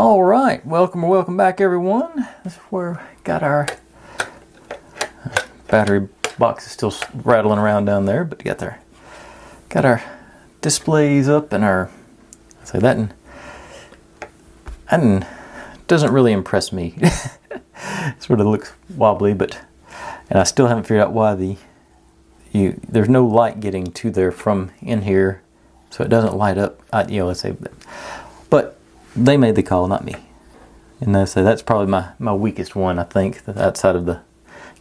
All right, welcome back, everyone. This is where we got our battery box is still rattling around down there, but got our displays up and our that doesn't really impress me. Sort of looks wobbly, and I still haven't figured out why there's no light getting to there from in here, so it doesn't light up. Let's say, but they made the call, not me. And they say that's probably my weakest one, I think, outside of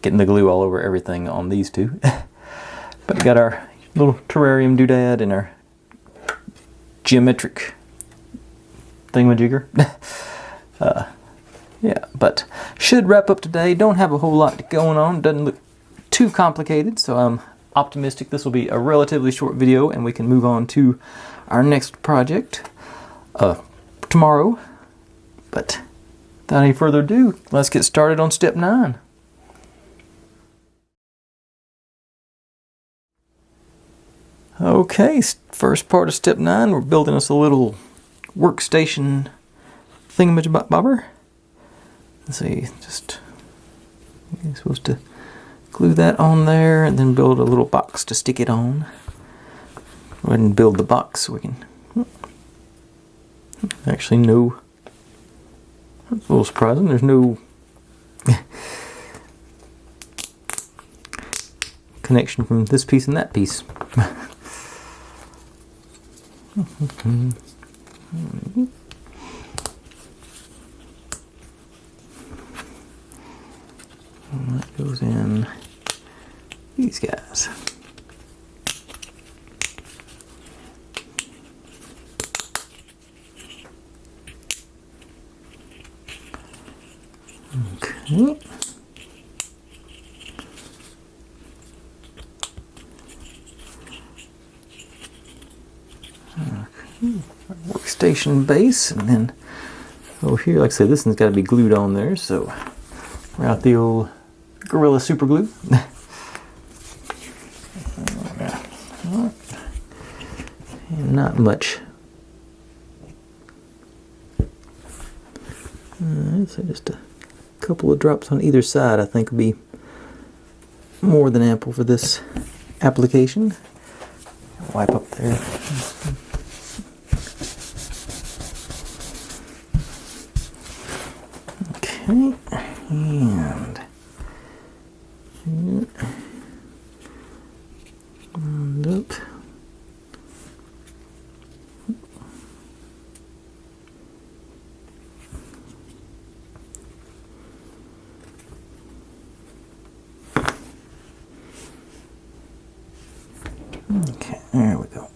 getting the glue all over everything on these two. But we got our little terrarium doodad and our geometric thingamajigger. Yeah, but should wrap up today. Don't have a whole lot going on. Doesn't look too complicated, so I'm optimistic this will be a relatively short video and we can move on to our next project tomorrow. But without any further ado, let's get started on step 9. Okay, first part of step 9, we're building us a little workstation thingamajabobber. Let's see, you're supposed to glue that on there and then build a little box to stick it on. Go ahead and build the box so we can... Actually, no. That's a little surprising. There's no connection from this piece and that piece. And that goes in these guys. Okay. Workstation base, and then over here, like I said, this one's got to be glued on there, so we're out the old Gorilla super glue. And not much. So just a couple of drops on either side, I think, would be more than ample for this application. Wipe up there. Okay, and up. Okay, there we go.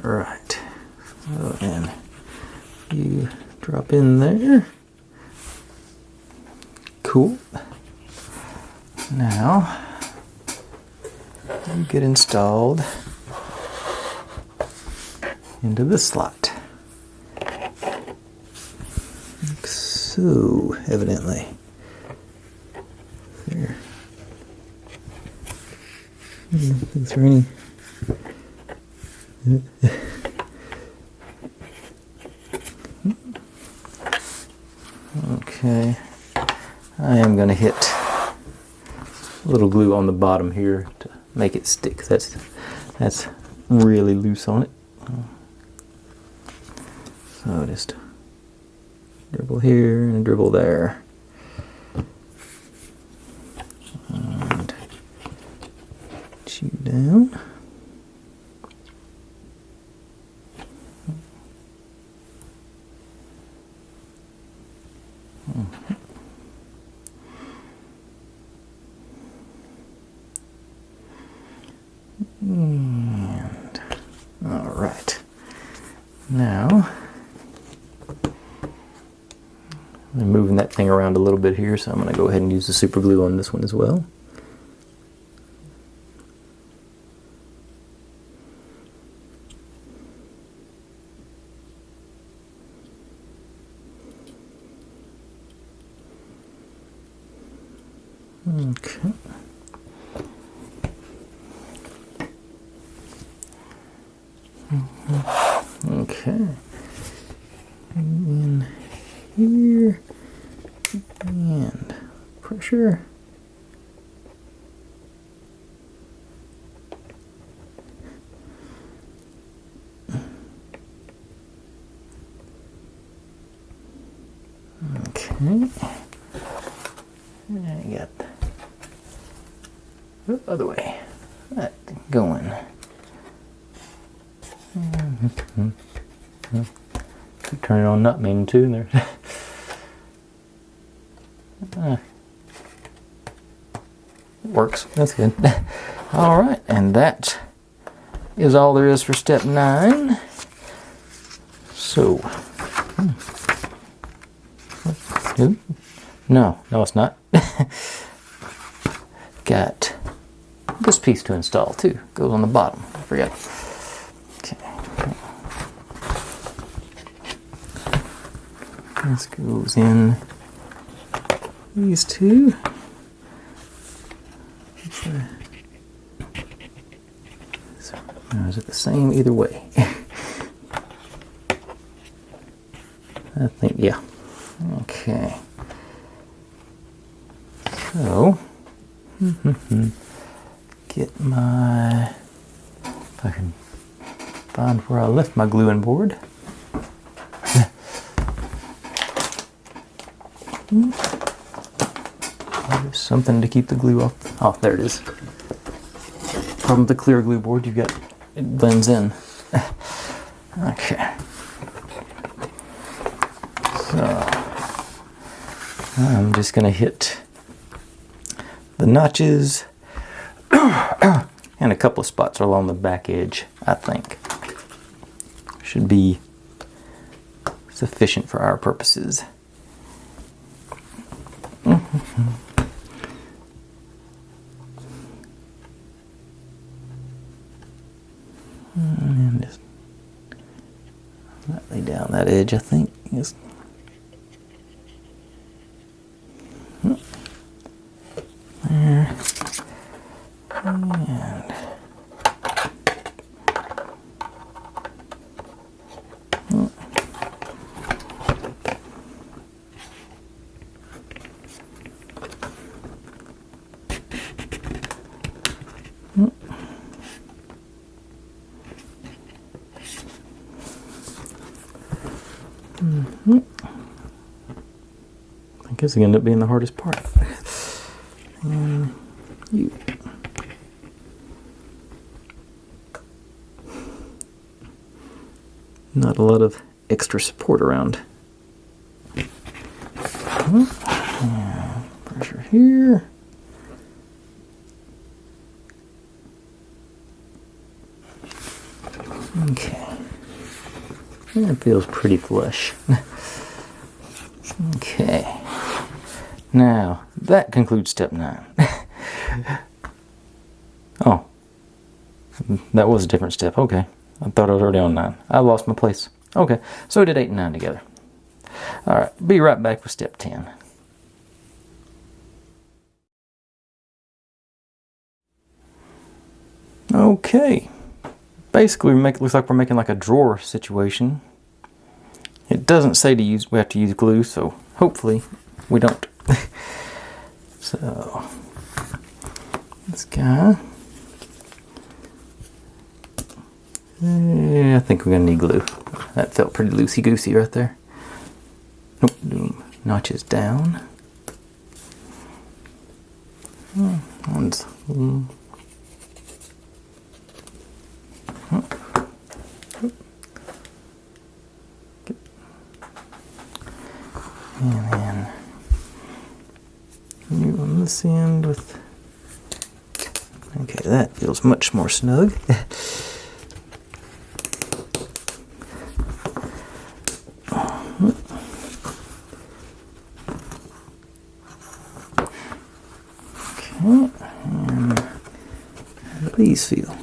All right, so, and you drop in there. Cool. Now you get installed into this slot. Like so, evidently. There. Is there any? Okay, I am going to hit a little glue on the bottom here to make it stick. That's really loose on it. So just dribble here and dribble there. And chew down. And all right, now I'm moving that thing around a little bit here, so I'm going to go ahead and use the super glue on this one as well. Okay. Okay. In here and pressure. Okay. I got the other way. That going. Turn it on, not meaning to. There. It works. That's good. All right, and that is all there is for step 9. So, no, it's not. Got this piece to install too. Goes on the bottom. I forgot. Okay. This goes in these two. Is it the same either way? I think, yeah. Okay. So, get my, if I can find where I left my gluing board. There's something to keep the glue off. Oh, there it is. Problem with the clear glue board, you've got, it blends in. Okay. So, I'm just going to hit the notches and a couple of spots along the back edge, I think. Should be sufficient for our purposes. And just lay down that edge, I think. Yes. There. And I guess it ended up being the hardest part. And you. Not a lot of extra support around. And pressure here. Okay. That feels pretty flush. Okay. Now, that concludes step 9. Oh. That was a different step. Okay. I thought I was already on 9. I lost my place. Okay. So we did 8 and 9 together. Alright. Be right back with step 10. Okay. Basically, looks like we're making like a drawer situation. It doesn't say we have to use glue, so hopefully we don't. So, this guy. I think we're going to need glue. That felt pretty loosey-goosey right there. Nope, notches down. And then you on this end with, okay, that feels much more snug. Okay, and how do these feel?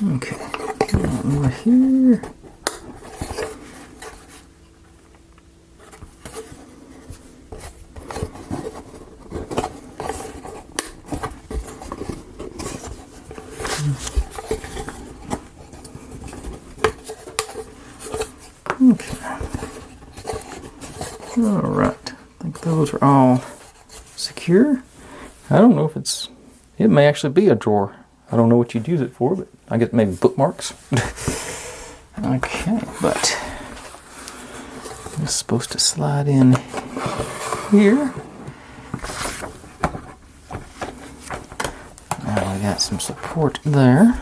Okay, over here. Okay. All right. I think those are all secure. I don't know if it may actually be a drawer. I don't know what you'd use it for, but I guess maybe bookmarks. Okay, but it's supposed to slide in here. Now we got some support there.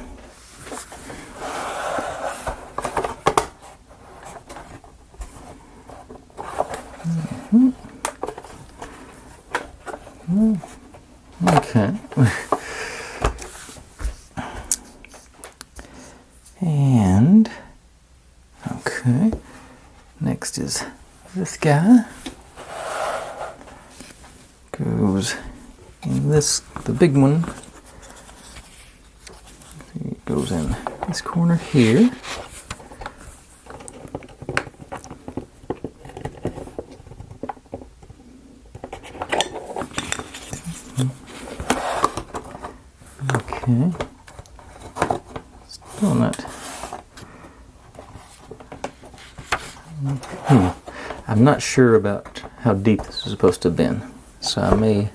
Okay. And okay, next is this guy. Goes in the big one. It goes in this corner here. Okay. Still not. I'm not sure about how deep this is supposed to have been, so I may.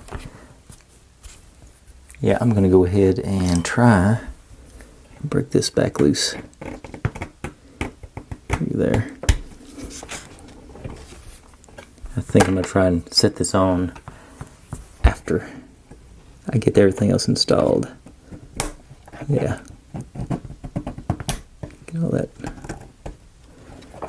Yeah, I'm going to go ahead and try break this back loose. Through there. I think I'm going to try and set this on after I get everything else installed. Yeah. Get all that.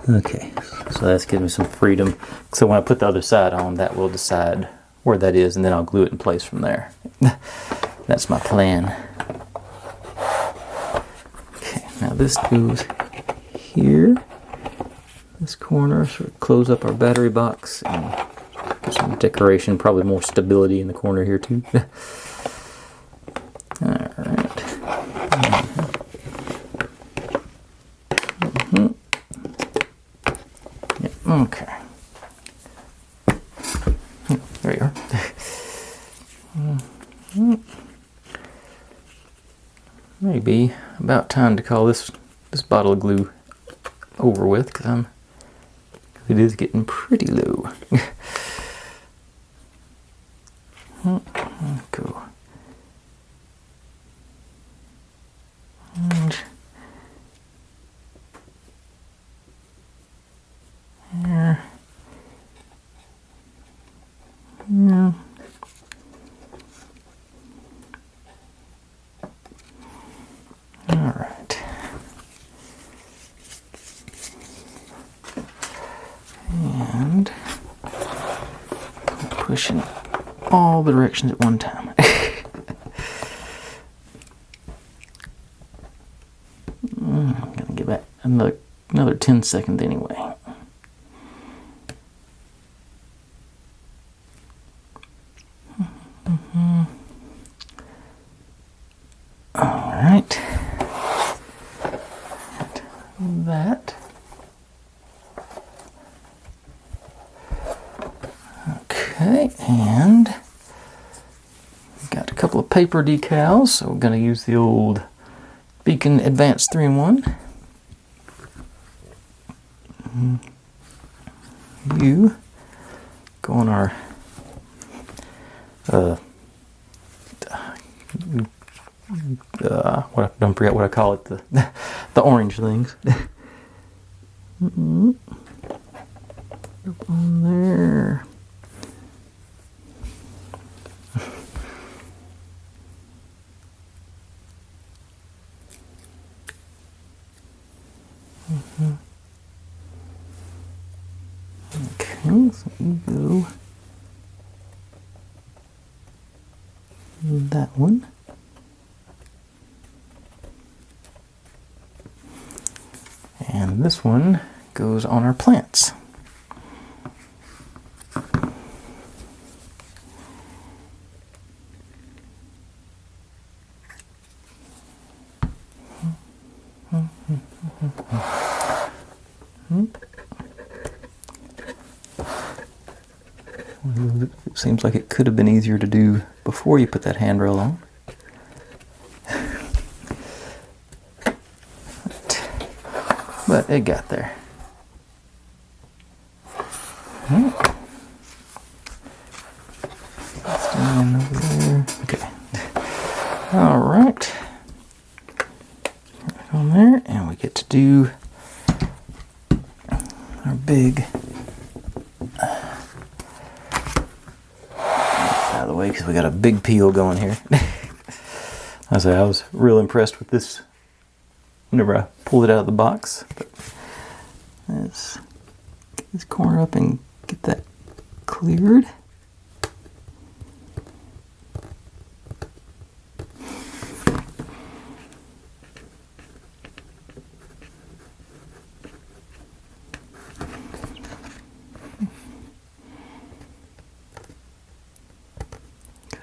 Okay, so that's giving me some freedom. So when I put the other side on, that will decide where that is, and then I'll glue it in place from there. That's my plan. Okay, now this goes here. This corner, sort of close up our battery box and get some decoration, probably more stability in the corner here too. Alright. Yep, okay. There you are. Maybe about time to call this bottle of glue over with, because it is getting pretty low. Go. And here. Yeah. All right. And push in all the directions at one time. I'm gonna give that another 10 seconds anyway. All right. That. Okay, and we've got a couple of paper decals, so we're going to use the old Beacon Advanced 3-in-1. You go on our don't forget what I call it, the orange things. Up on there. Okay, so you go that one. And this one goes on our plants. It seems like it could have been easier to do before you put that handrail on. But it got there. Stand over there. Okay. All right. Right on there, and we get to do our big. Out of the way because we got a big peel going here. I was real impressed with this whenever I pulled it out of the box. But let's get this corner up and get that cleared.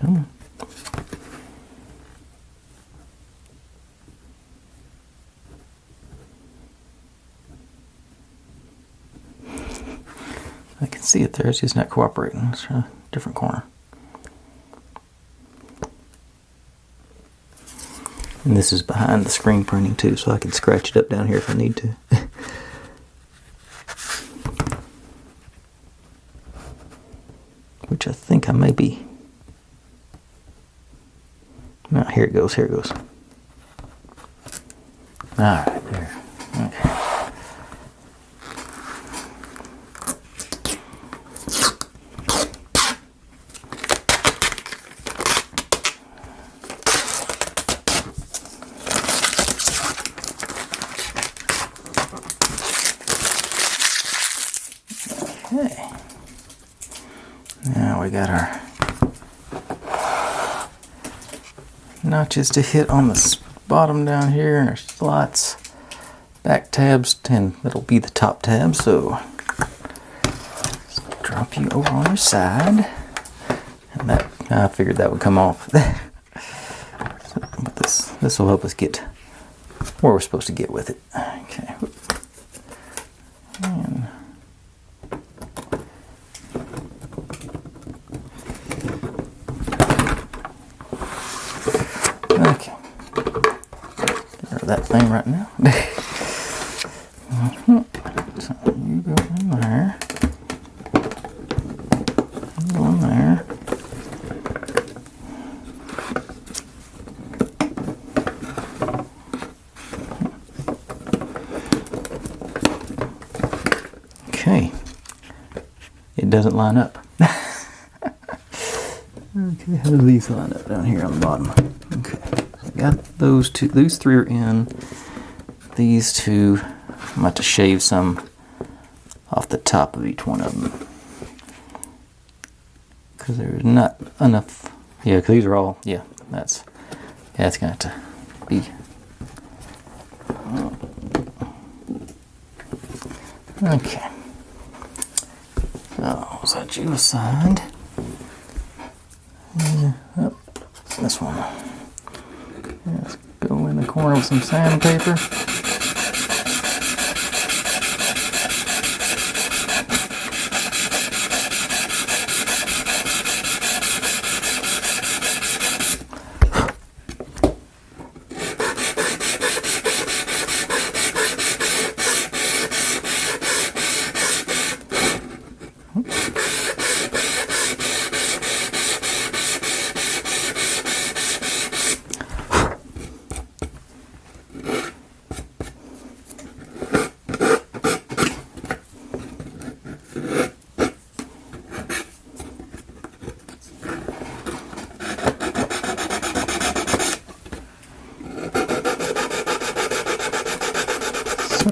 Come on. I can see it there, it's just not cooperating. It's a different corner. And this is behind the screen printing too, so I can scratch it up down here if I need to. Which I think I may be. No, here it goes, here it goes. Alright, there. Okay. Okay. Now we got our notches to hit on the bottom down here and our slots, back tabs, and that'll be the top tab. So just drop you over on your side, and that I figured that would come off. But this will help us get where we're supposed to get with it. Okay. And okay. Get rid of that thing right now. So you go in there. You go in there. Okay. It doesn't line up. Okay, how do these line up down here on the bottom? Okay, so I got those two. These three are in. These two, I'm about to shave some off the top of each one of them because there's not enough. Yeah, because these are all. Yeah, that's gonna have to be. Okay. So set you aside. Oh, this one. Let's go in the corner with some sandpaper.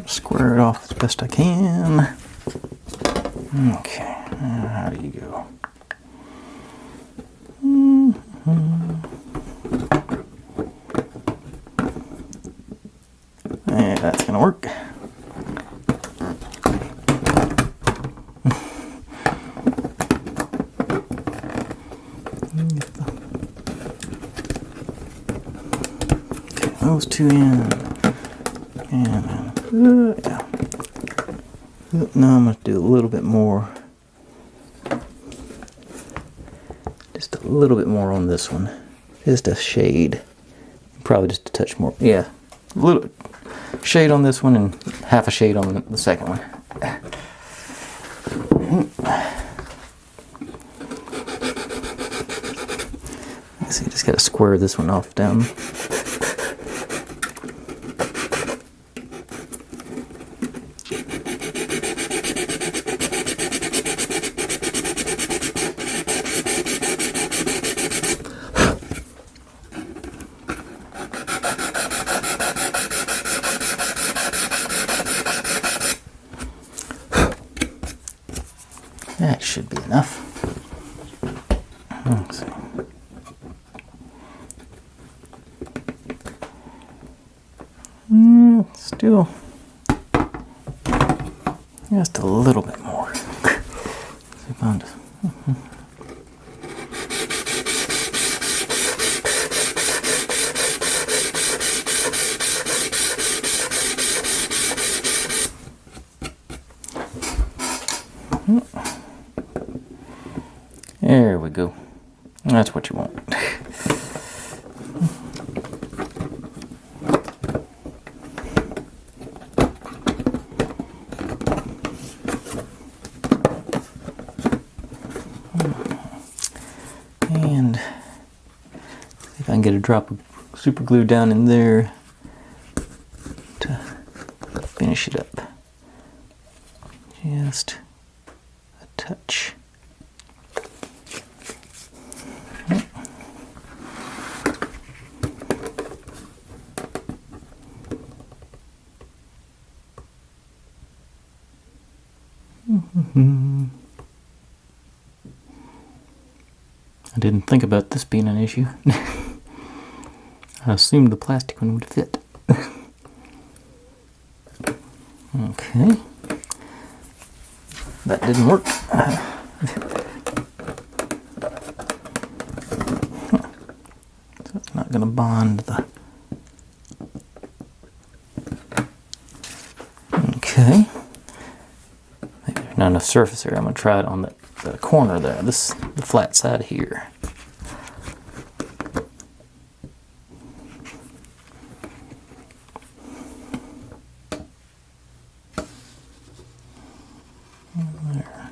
Square it off as best I can. Okay, how do you go? Yeah, that's gonna work. Okay, those two in. And yeah. Now I'm going to do a little bit more. Just a little bit more on this one. Just a shade. Probably just a touch more. Yeah. A little shade on this one and half a shade on the second one. So you just got to square this one off down. That should be enough. Let's see. Still just a little bit more. There we go. That's what you want. And see if I can get a drop of super glue down in there to finish it up. Just a touch. I didn't think about this being an issue. I assumed the plastic one would fit. Okay. That didn't work. So it's not going to bond the... Okay. Maybe there's not enough surface area. I'm going to try it on the corner there, the flat side here. There.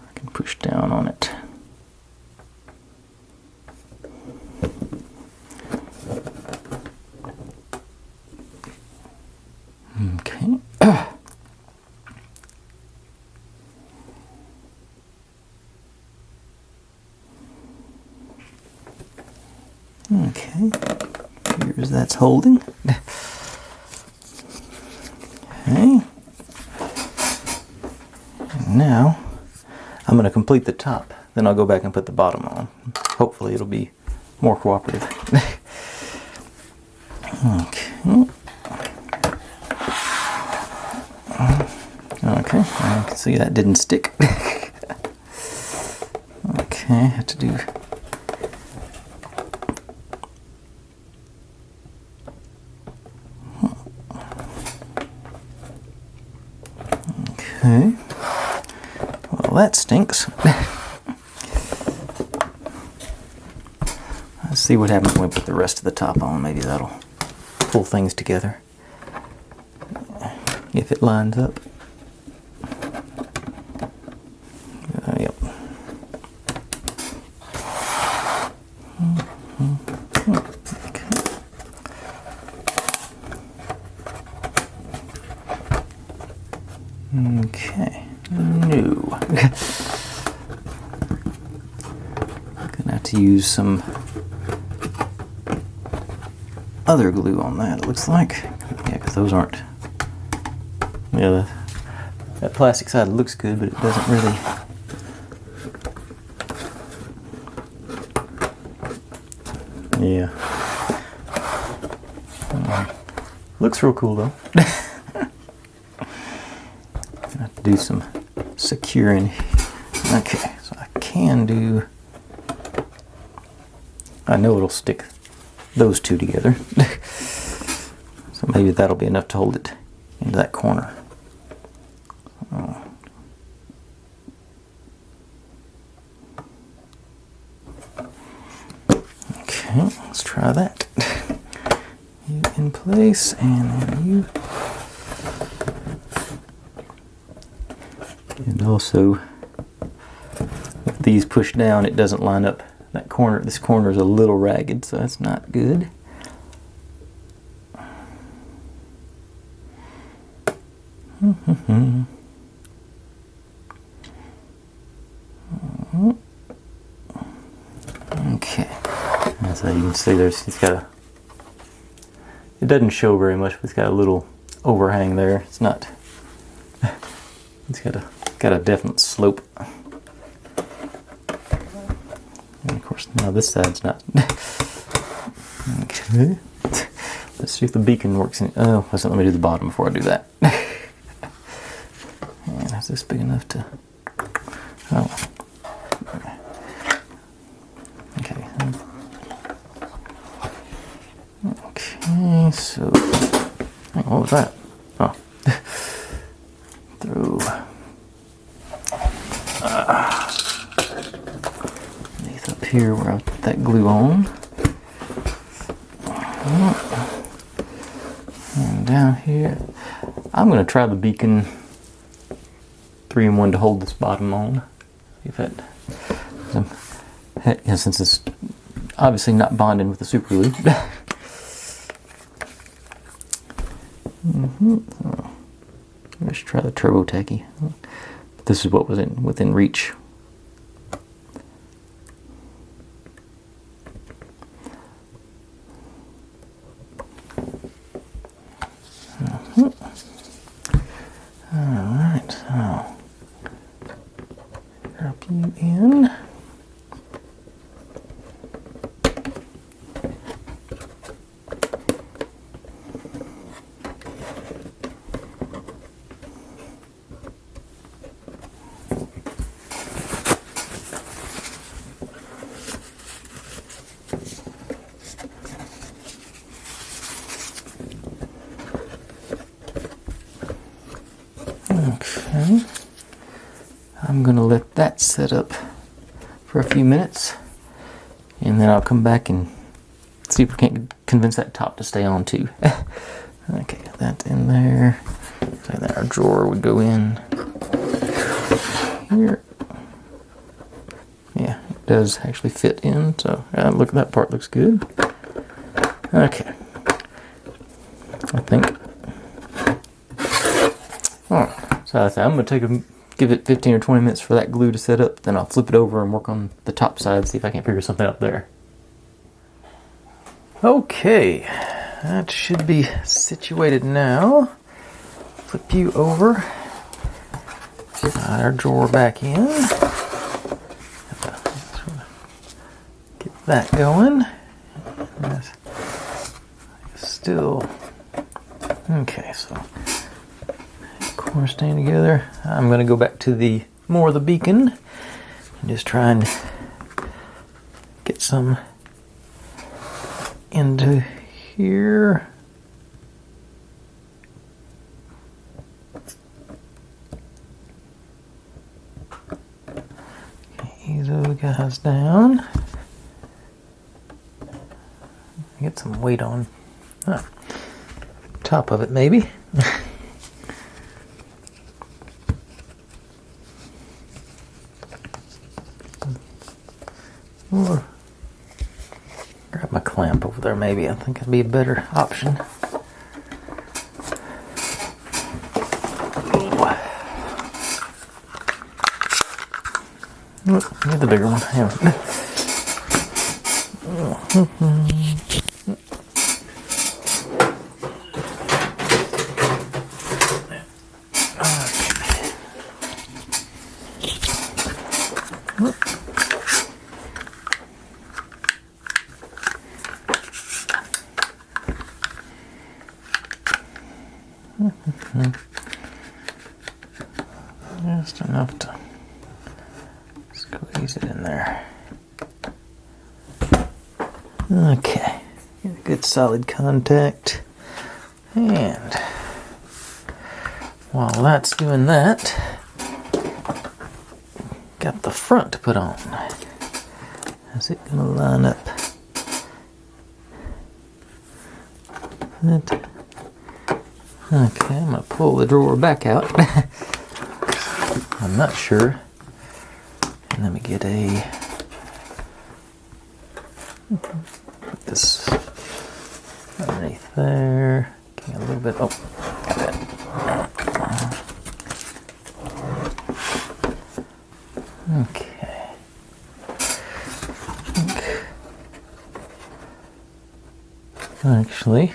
I can push down on it. Okay. Okay, here's that's holding. Okay. And now I'm going to complete the top. Then I'll go back and put the bottom on. Hopefully it'll be more cooperative. Okay. Okay, I can see that didn't stick. Okay, I have to do... Okay. Well, that stinks. Let's see what happens when we put the rest of the top on. Maybe that'll pull things together. If it lines up. Yep. Okay, no. Gonna have to use some other glue on that, it looks like. Yeah, because those aren't... Yeah, that plastic side looks good, but it doesn't really... Yeah. Looks real cool though. Have to do some securing. Okay, so I can do... I know it'll stick those two together. So maybe that'll be enough to hold it into that corner. Okay, let's try that. You in place, and then you. And also, with these pushed down, it doesn't line up. That corner, this corner is a little ragged, so that's not good. Okay, so you can see it's got a. It doesn't show very much, but it's got a little overhang there. It's not. It's got a definite slope. And of course, now this side's not. Okay. Let's see if the beacon works. Oh, let me do the bottom before I do that. And is this big enough to? Oh. Okay. Okay. So, what was that? Oh. Through. Underneath up here where I put that glue on. And down here. I'm going to try the beacon 3-in-1 to hold this bottom on. See if it, since it's obviously not bonding with the super glue. Let's try the turbo tacky. This is what was within reach. Alright, so drop you in. Okay, I'm going to let that set up for a few minutes, and then I'll come back and see if we can't convince that top to stay on too. Okay, that in there. So then our drawer would go in here. Yeah, it does actually fit in, so look, that part looks good. Okay, I think. Alright, so I'm going to give it 15 or 20 minutes for that glue to set up, then I'll flip it over and work on the top side, see if I can figure something out there. Okay, that should be situated now. Flip you over, slide our drawer back in, get that going. That's still, okay, so corners staying together. I'm going to go back to the beacon and just try and get some into here. Okay, ease those guys down. Get some weight on top of it, maybe. Or grab my clamp over there, maybe. I think that'd be a better option. Get the bigger one. Yeah. Just enough to squeeze it in there. Okay, get a good solid contact. And while that's doing that, got the front to put on. Is it going to line up Okay, I'm going to pull the drawer back out. I'm not sure. And let me get put this underneath there. Give me a little bit. Oh, got that. Okay. Actually,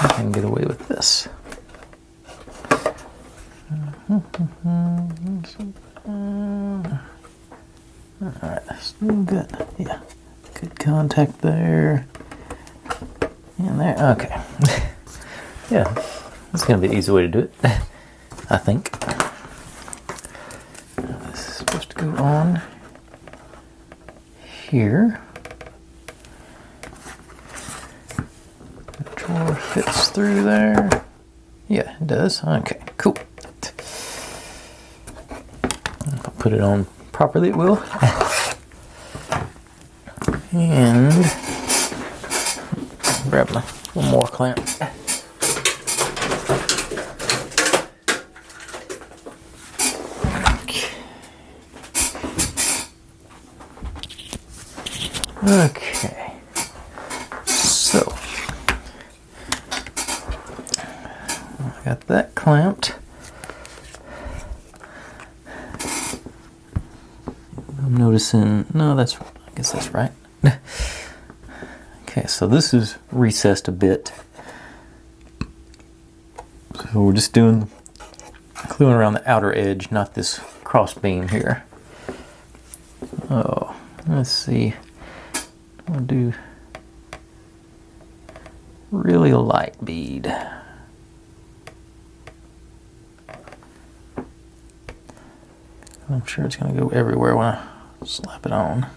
I can get away with this. Alright, still good. Yeah, good contact there. And there, okay. Yeah, that's going to be the easy way to do it, I think. This is supposed to go on here. The drawer fits through there. Yeah, it does. Okay, cool. If I put it on properly, it will. And grab one more clamp. Okay, so I got that clamped. I'm noticing, no, I guess that's right. Okay, so this is recessed a bit. So we're just gluing around the outer edge, not this cross beam here. Oh, let's see. I'll do really light bead. I'm sure it's going to go everywhere when I slap it on.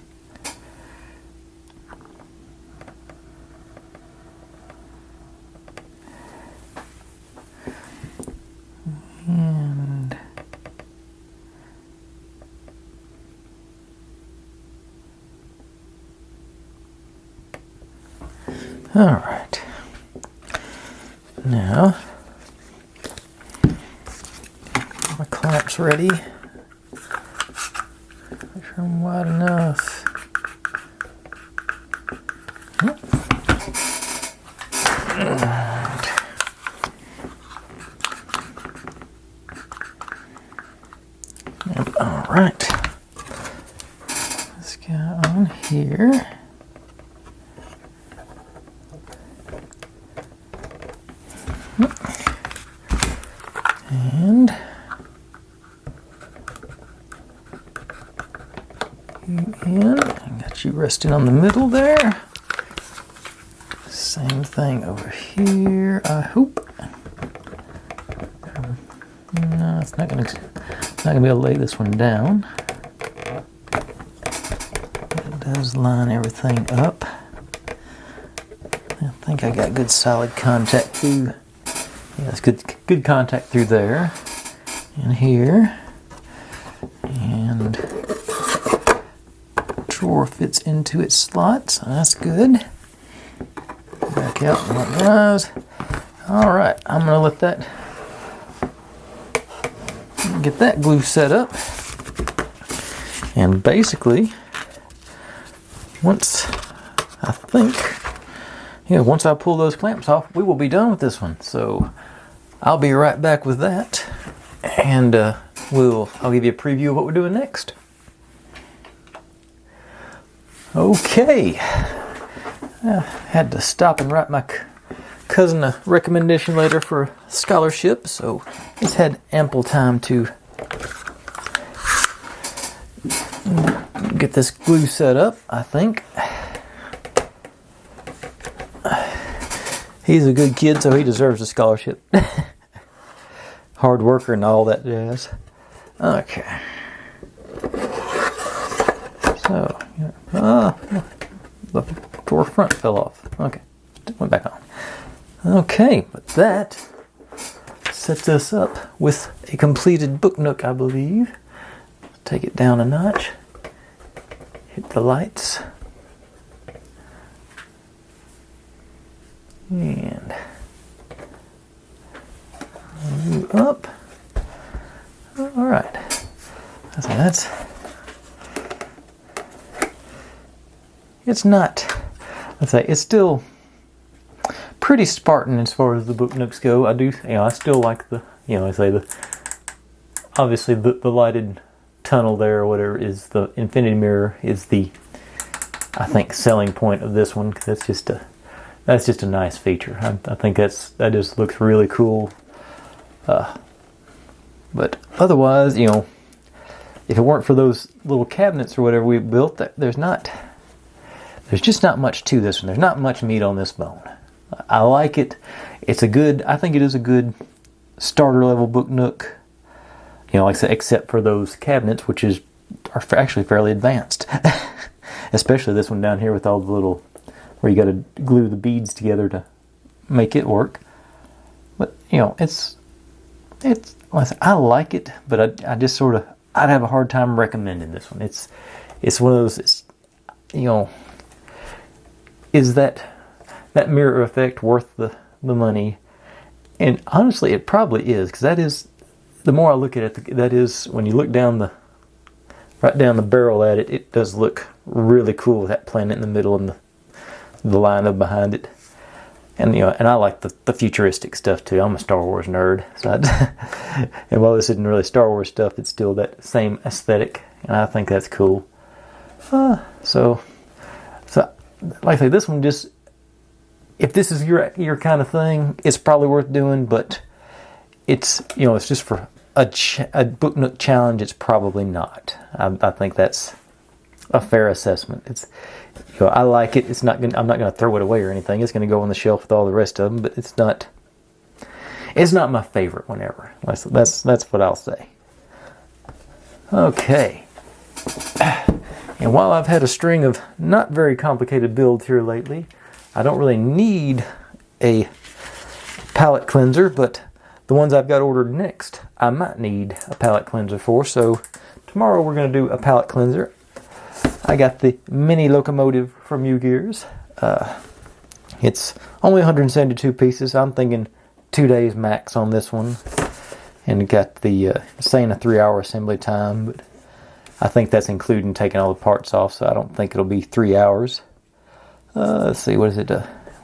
And all right. Now my clamp's ready. Make sure I'm wide enough. And all right. Let's go on here. And you in. I got you resting on the middle there. Same thing over here, I hope. No, it's not gonna be able to lay this one down. It does line everything up. I think I got good solid contact through. Yeah, it's good contact through there and here. And drawer fits into its slot, so that's good. Back out and let rise. Alright, I'm gonna let that get that glue set up. And basically, once I pull those clamps off, we will be done with this one. So I'll be right back with that, and I'll give you a preview of what we're doing next. Okay, I had to stop and write my cousin a recommendation letter for a scholarship, so he's had ample time to get this glue set up, I think. He's a good kid, so he deserves a scholarship. Hard worker and all that jazz. Okay. So, the drawer front fell off. Okay, went back on. Okay, but that sets us up with a completed book nook, I believe. Take it down a notch. Hit the lights. And move up. All right. It's not, let's say, it's still pretty Spartan as far as the book nooks go. I still like the, obviously the lighted tunnel there or whatever is the infinity mirror is the, I think, selling point of this one. That's just a nice feature. I think that just looks really cool. But otherwise, if it weren't for those little cabinets or whatever we built, there's just not much to this one. There's not much meat on this bone. I like it. I think it is a good starter level book nook. Like I said, except for those cabinets, which are actually fairly advanced. Especially this one down here with all the little, where you got to glue the beads together to make it work. But, I like it, but I just sort of, I'd have a hard time recommending this one. It's one of those, is that mirror effect worth the money? And honestly, it probably is, because that is, the more I look at it, that is, when you look right down the barrel at it, it does look really cool with that planet in the middle and the line up behind it. And and I like the futuristic stuff too. I'm a Star Wars nerd, so and while this isn't really Star Wars stuff, it's still that same aesthetic, and I think that's cool. So like I say, this one just, if this is your kind of thing, it's probably worth doing. But it's it's just for a book nook challenge. It's probably not. I think that's a fair assessment. It's I like it. It's not. I'm not going to throw it away or anything. It's going to go on the shelf with all the rest of them. But it's not. It's not my favorite one ever. That's what I'll say. Okay. And while I've had a string of not very complicated builds here lately, I don't really need a palette cleanser, but the ones I've got ordered next, I might need a palette cleanser for. So tomorrow we're going to do a palette cleanser. I got the mini locomotive from U-Gears. It's only 172 pieces. I'm thinking 2 days max on this one. And it got the saying a 3-hour assembly time, but I think that's including taking all the parts off, so I don't think it'll be 3 hours. Let's see, what is it?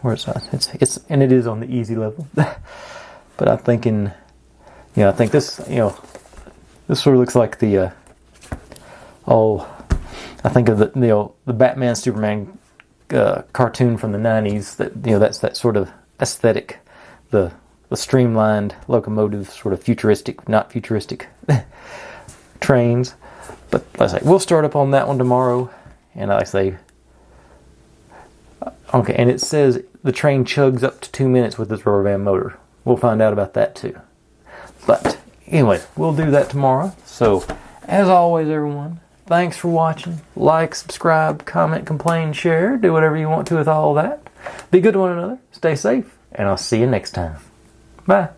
Where it's at? It's and it is on the easy level. But I'm thinking, I think this, this sort of looks like the I think of the Batman Superman cartoon from the 90s. That's that sort of aesthetic, the streamlined locomotive, sort of futuristic, not futuristic trains. But like I say, we'll start up on that one tomorrow. And like I say, okay, and it says the train chugs up to 2 minutes with this rubber band motor. We'll find out about that too. But anyway, we'll do that tomorrow. So, as always, everyone, thanks for watching. Like, subscribe, comment, complain, share. Do whatever you want to with all that. Be good to one another. Stay safe. And I'll see you next time. Bye.